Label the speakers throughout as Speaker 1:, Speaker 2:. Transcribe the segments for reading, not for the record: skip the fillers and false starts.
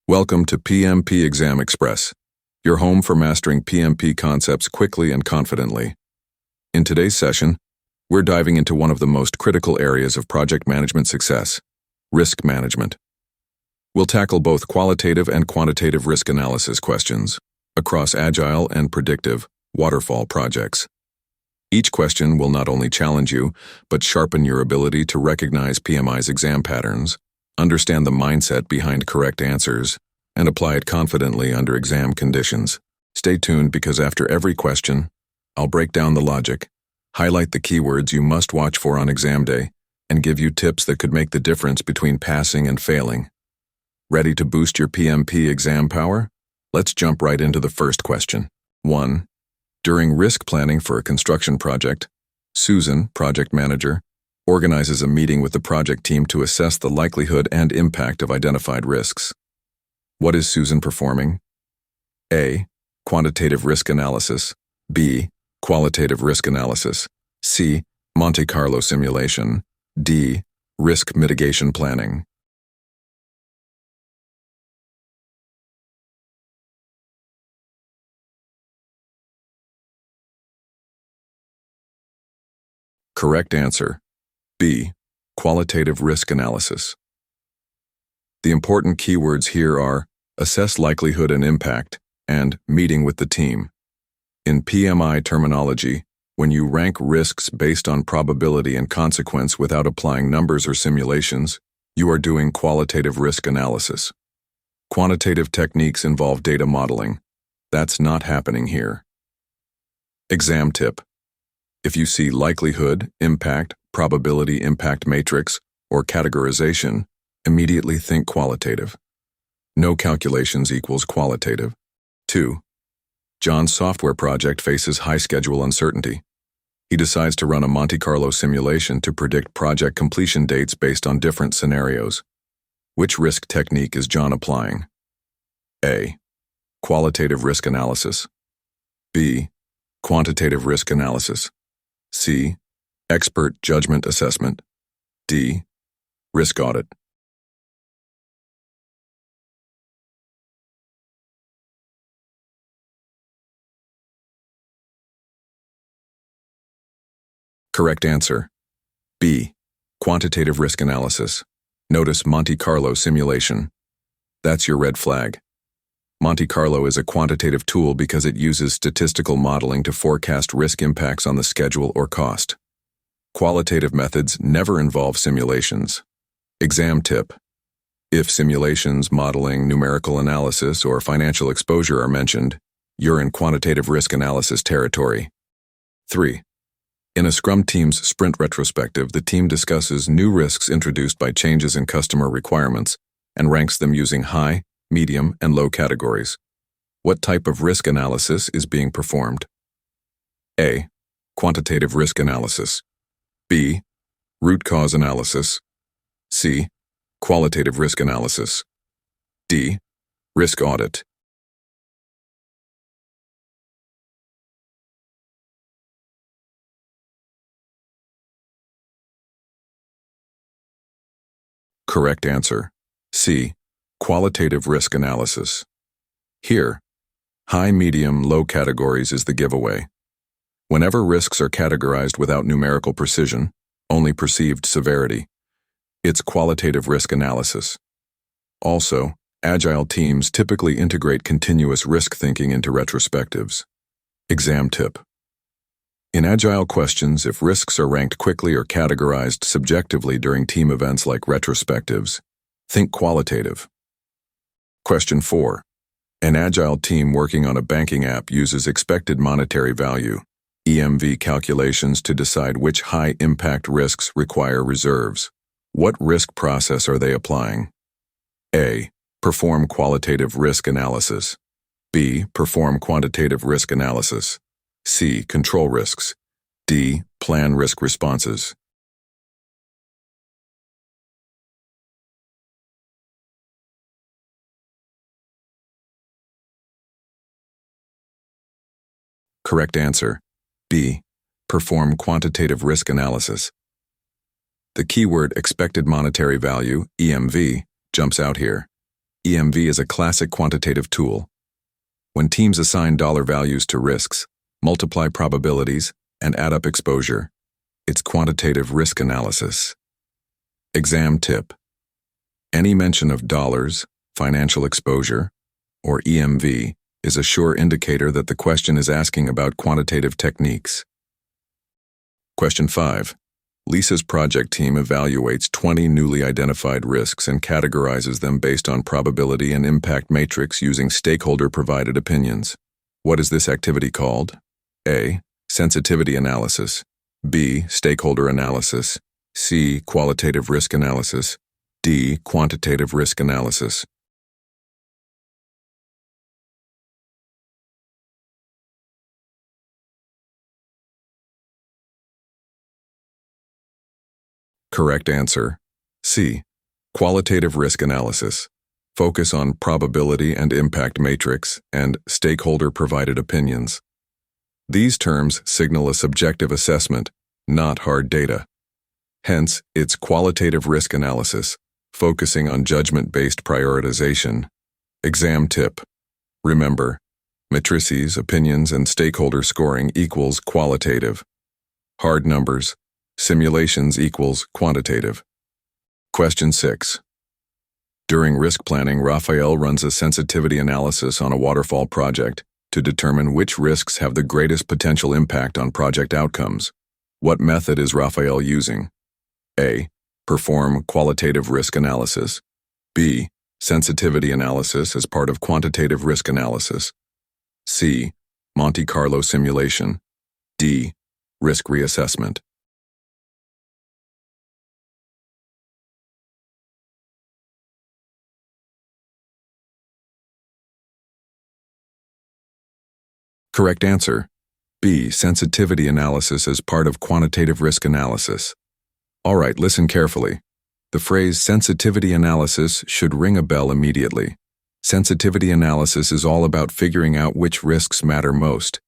Speaker 1: Welcome to PMP Exam Express, your home for mastering PMP concepts quickly and confidently. In today's session, we're diving into one of the most critical areas of project management success, risk management. We'll tackle both qualitative and quantitative risk analysis questions across agile and predictive waterfall projects. Each question will not only challenge you, but sharpen your ability to recognize PMI's exam patterns, understand the mindset behind correct answers, and apply it confidently under exam conditions. Stay tuned because after every question, I'll break down the logic, highlight the keywords you must watch for on exam day, and give you tips that could make the difference between passing and failing. Ready to boost your PMP exam power? Let's jump right into the first question. 1. During risk planning for a construction project, Susan, project manager, organizes a meeting with the project team to assess the likelihood and impact of identified risks. What is Susan performing? A. Quantitative risk analysis. B. Qualitative risk analysis. C. Monte Carlo simulation. D. Risk mitigation planning. Correct answer. B. Qualitative risk analysis. The important keywords here are assess likelihood and impact and meeting with the team. In PMI terminology, when you rank risks based on probability and consequence without applying numbers or simulations, you are doing qualitative risk analysis. Quantitative techniques involve data modeling. That's not happening here. Exam tip. If you see likelihood, impact, probability impact matrix, or categorization, immediately think qualitative. No calculations equals qualitative. 2. John's software project faces high schedule uncertainty. He decides to run a Monte Carlo simulation to predict project completion dates based on different scenarios. Which risk technique is John applying? A. Qualitative risk analysis. B. Quantitative risk analysis. C. Expert judgment assessment. D. Risk audit. Correct answer. B. Quantitative risk analysis. Notice Monte Carlo simulation. That's your red flag. Monte Carlo is a quantitative tool because it uses statistical modeling to forecast risk impacts on the schedule or cost. Qualitative methods never involve simulations. Exam tip. If simulations, modeling, numerical analysis, or financial exposure are mentioned, you're in quantitative risk analysis territory. 3. In a Scrum team's sprint retrospective, the team discusses new risks introduced by changes in customer requirements and ranks them using high, medium, and low categories. What type of risk analysis is being performed? A. Quantitative risk analysis. B. Root cause analysis. C. Qualitative risk analysis. D. Risk audit. Correct answer. C. Qualitative risk analysis. Here, high, medium, low categories is the giveaway. Whenever risks are categorized without numerical precision, only perceived severity, it's qualitative risk analysis. Also, Agile teams typically integrate continuous risk thinking into retrospectives. Exam tip. In Agile questions, if risks are ranked quickly or categorized subjectively during team events like retrospectives, think qualitative. Question 4. An Agile team working on a banking app uses expected monetary value, EMV calculations to decide which high-impact risks require reserves. What risk process are they applying? A. Perform qualitative risk analysis. B. Perform quantitative risk analysis. C. Control risks. D. Plan risk responses. Correct answer. B. Perform quantitative risk analysis. The keyword expected monetary value, EMV, jumps out here. EMV is a classic quantitative tool. When teams assign dollar values to risks, multiply probabilities, and add up exposure, it's quantitative risk analysis. Exam tip. Any mention of dollars, financial exposure, or EMV is a sure indicator that the question is asking about quantitative techniques. Question 5. Lisa's project team evaluates 20 newly identified risks and categorizes them based on probability and impact matrix using stakeholder-provided opinions. What is this activity called? A. Sensitivity analysis. B. Stakeholder analysis. C. Qualitative risk analysis. D. Quantitative risk analysis. Correct answer. C. Qualitative risk analysis. Focus on probability and impact matrix and stakeholder-provided opinions. These terms signal a subjective assessment, not hard data. Hence, it's qualitative risk analysis, focusing on judgment-based prioritization. Exam tip. Remember, matrices, opinions, and stakeholder scoring equals qualitative. Hard numbers. Simulations equals quantitative. Question 6. During risk planning, Raphael runs a sensitivity analysis on a waterfall project to determine which risks have the greatest potential impact on project outcomes. What method is Raphael using? A. Perform qualitative risk analysis. B. Sensitivity analysis as part of quantitative risk analysis. C. Monte Carlo simulation. D. Risk reassessment. Correct answer. B. Sensitivity analysis as part of quantitative risk analysis. All right, listen carefully. The phrase sensitivity analysis should ring a bell immediately. Sensitivity analysis is all about figuring out which risks matter most,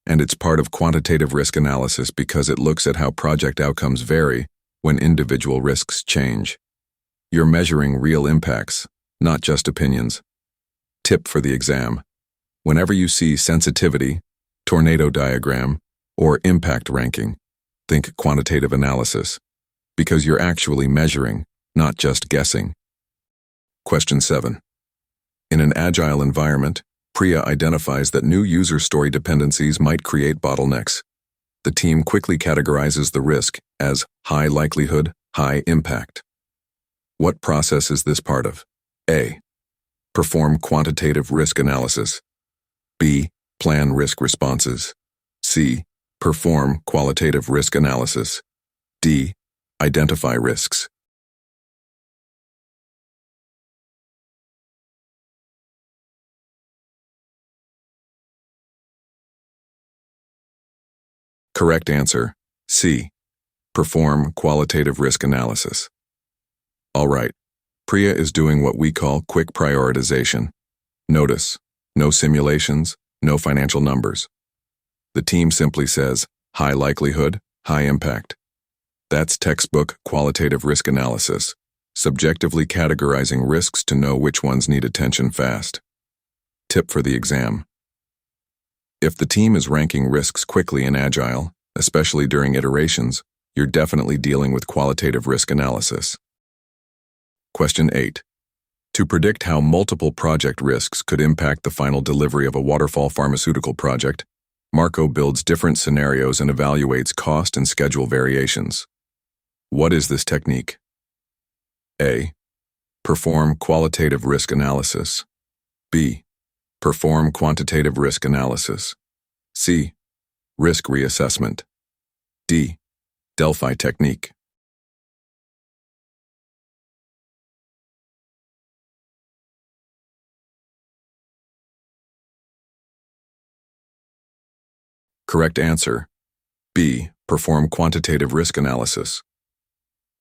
Speaker 1: and it's part of quantitative risk analysis because it looks at how project outcomes vary when individual risks change. You're measuring real impacts, not just opinions. Tip for the exam. Whenever you see sensitivity, tornado diagram, or impact ranking, think quantitative analysis, because you're actually measuring, not just guessing. Question 7. In an agile environment, Priya identifies that new user story dependencies might create bottlenecks. The team quickly categorizes the risk as high likelihood, high impact. What process is this part of? A. Perform quantitative risk analysis. B. Plan risk responses. C. Perform qualitative risk analysis. D. Identify risks. Correct answer. C. Perform qualitative risk analysis. All right, Priya is doing what we call quick prioritization. Notice, no simulations, no financial numbers. The team simply says, high likelihood, high impact. That's textbook qualitative risk analysis, subjectively categorizing risks to know which ones need attention fast. Tip for the exam. If the team is ranking risks quickly in Agile, especially during iterations, you're definitely dealing with qualitative risk analysis. Question 8. To predict how multiple project risks could impact the final delivery of a waterfall pharmaceutical project, Marco builds different scenarios and evaluates cost and schedule variations. What is this technique? A. Perform qualitative risk analysis. B. Perform quantitative risk analysis. C. Risk reassessment. D. Delphi technique. Correct answer. B. Perform quantitative risk analysis.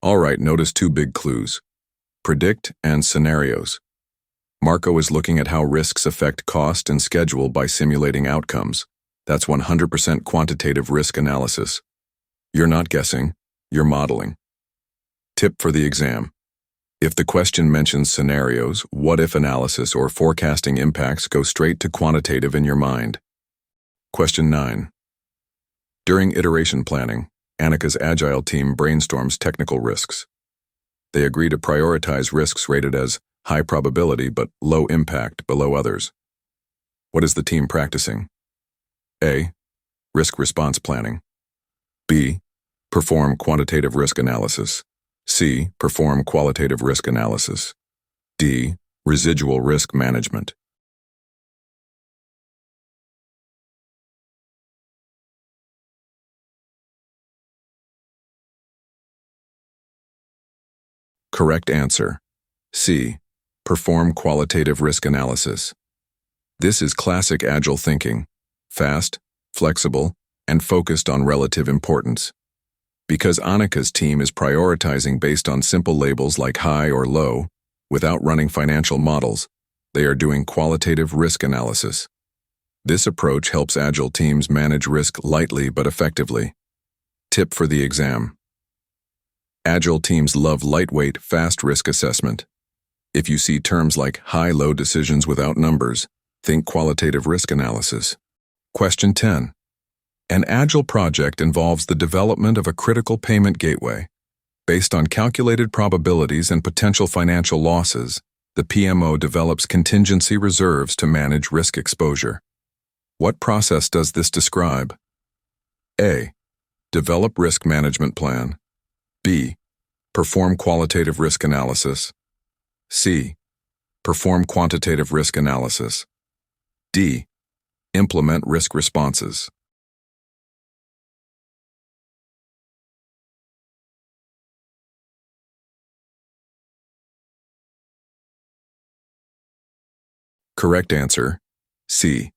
Speaker 1: All right, notice two big clues. Predict and scenarios. Marco is looking at how risks affect cost and schedule by simulating outcomes. That's 100% quantitative risk analysis. You're not guessing, you're modeling. Tip for the exam. If the question mentions scenarios, what-if analysis, or forecasting impacts, go straight to quantitative in your mind. Question 9. During iteration planning, Annika's Agile team brainstorms technical risks. They agree to prioritize risks rated as high probability but low impact below others. What is the team practicing? A. Risk response planning. B. Perform quantitative risk analysis. C. Perform qualitative risk analysis. D. Residual risk management. Correct answer. C. Perform qualitative risk analysis. This is classic Agile thinking, fast, flexible, and focused on relative importance. Because Annika's team is prioritizing based on simple labels like high or low, without running financial models, they are doing qualitative risk analysis. This approach helps Agile teams manage risk lightly but effectively. Tip for the exam. Agile teams love lightweight, fast risk assessment. If you see terms like high-low decisions without numbers, think qualitative risk analysis. Question 10. An Agile project involves the development of a critical payment gateway. Based on calculated probabilities and potential financial losses, the PMO develops contingency reserves to manage risk exposure. What process does this describe? A. Develop risk management plan. B. Perform qualitative risk analysis. C. Perform quantitative risk analysis. D. Implement risk responses. Correct answer, C.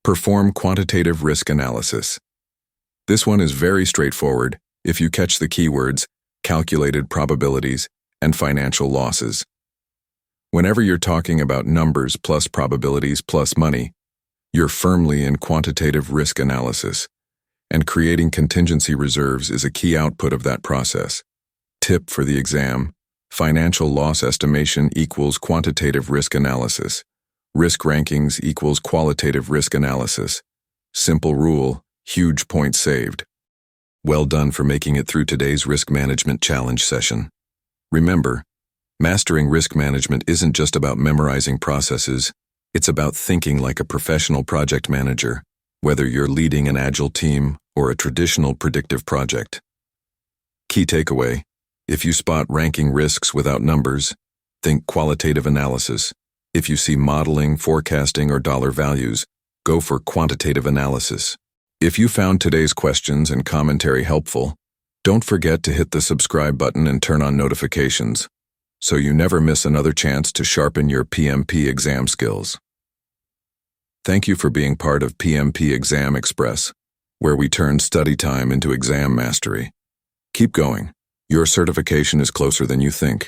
Speaker 1: Perform quantitative risk analysis. This one is very straightforward if you catch the keywords calculated probabilities and financial losses. Whenever you're talking about numbers plus probabilities plus money, you're firmly in quantitative risk analysis, and creating contingency reserves is a key output of that process. Tip for the exam: financial loss estimation equals quantitative risk analysis. Risk rankings equals qualitative risk analysis. Simple rule, huge point saved. Well done for making it through today's risk management challenge session. Remember, mastering risk management isn't just about memorizing processes, it's about thinking like a professional project manager, whether you're leading an Agile team or a traditional predictive project. Key takeaway: if you spot ranking risks without numbers, think qualitative analysis. If you see modeling, forecasting, or dollar values, go for quantitative analysis. If you found today's questions and commentary helpful, don't forget to hit the subscribe button and turn on notifications, so you never miss another chance to sharpen your PMP exam skills. Thank you for being part of PMP Exam Express, where we turn study time into exam mastery. Keep going. Your certification is closer than you think.